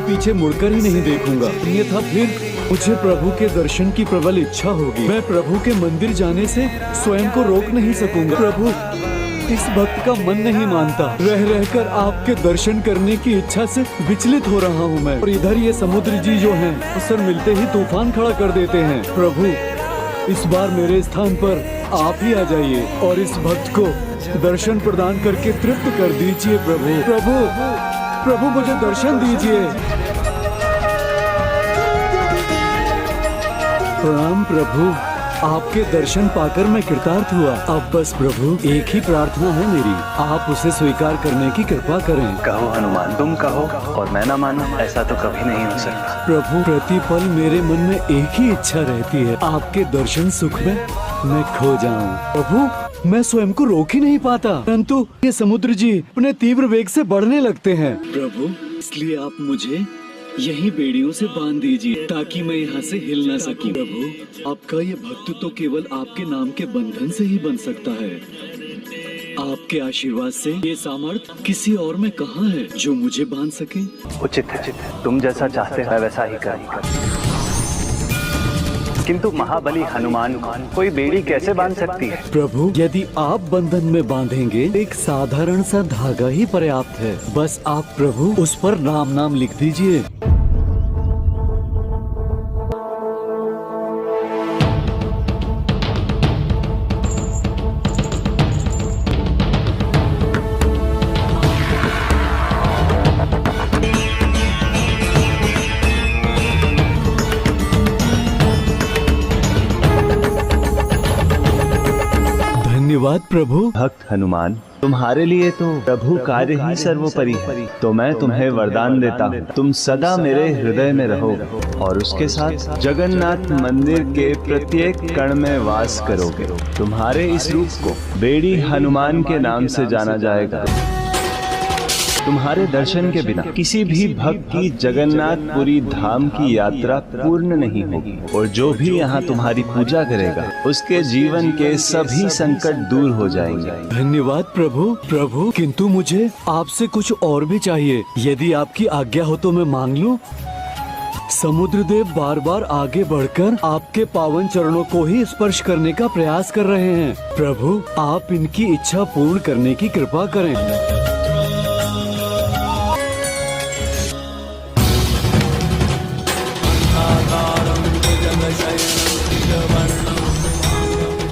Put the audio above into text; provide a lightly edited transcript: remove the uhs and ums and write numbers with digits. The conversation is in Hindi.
पीछे मुड़कर ही नहीं देखूंगा। ये था फिर मुझे प्रभु के दर्शन की प्रबल इच्छा होगी। मैं प्रभु के मंदिर जाने से स्वयं को रोक नहीं सकूंगा। प्रभु, इस भक्त का मन नहीं मानता। रह रहकर आपके दर्शन करने की इच्छा से विचलित हो रहा हूँ मैं। और इधर ये समुद्र जी जो हैं, अवसर मिलते ही तूफान खड़ा कर देते हैं। प्रभु, इस बार मेरे स्थान पर आप ही आ जाइए और इस भक्त को दर्शन प्रदान करके तृप्त कर दीजिए। प्रभु प्रभु प्रभु, मुझे दर्शन दीजिए। प्रणाम प्रभु, आपके दर्शन पाकर मैं कृतार्थ हुआ। अब बस प्रभु एक ही प्रार्थना है मेरी, आप उसे स्वीकार करने की कृपा करें। कहो हनुमान, तुम कहो और मैं न मानूं, ऐसा तो कभी नहीं हो सकता। प्रभु, प्रतिपल मेरे मन में एक ही इच्छा रहती है, आपके दर्शन सुख में मैं खो जाऊं। प्रभु, मैं स्वयं को रोक ही नहीं पाता, परंतु ये समुद्र जी अपने तीव्र वेग से बढ़ने लगते हैं। प्रभु, इसलिए आप मुझे यही बेड़ियों से बांध दीजिए ताकि मैं यहाँ से हिल ना सकूं। प्रभु, आपका ये भक्त तो केवल आपके नाम के बंधन से ही बन सकता है। आपके आशीर्वाद से ये सामर्थ्य किसी और में कहाँ है जो मुझे बांध सके। उचित है, तुम जैसा चाहते हो वैसा ही कर। किंतु महाबली हनुमान को कोई बेड़ी कैसे बांध सकती है? प्रभु, यदि आप बंधन में बांधेंगे, एक साधारण सा धागा ही पर्याप्त है। बस आप प्रभु उस पर राम नाम लिख दीजिए। धन्यवाद प्रभु। भक्त हनुमान, तुम्हारे लिए तो प्रभु कार्य ही सर्वोपरि है, तो मैं तुम्हें वरदान देता हूँ, तुम सदा मेरे हृदय में रहो और उसके साथ जगन्नाथ मंदिर के प्रत्येक कण में वास करोगे। तुम्हारे इस रूप को बेड़ी हनुमान के नाम से जाना जाएगा। तुम्हारे दर्शन के बिना किसी भी भक्त की जगन्नाथपुरी धाम की यात्रा पूर्ण नहीं होगी और जो भी यहाँ तुम्हारी पूजा करेगा उसके जीवन के सभी संकट दूर हो जाएंगे। धन्यवाद प्रभु। प्रभु, किंतु मुझे आपसे कुछ और भी चाहिए, यदि आपकी आज्ञा हो तो मैं मांग लूं। समुद्रदेव बार बार आगे बढ़कर आपके पावन चरणों को ही स्पर्श करने का प्रयास कर रहे हैं। प्रभु, आप इनकी इच्छा पूर्ण करने की कृपा करें।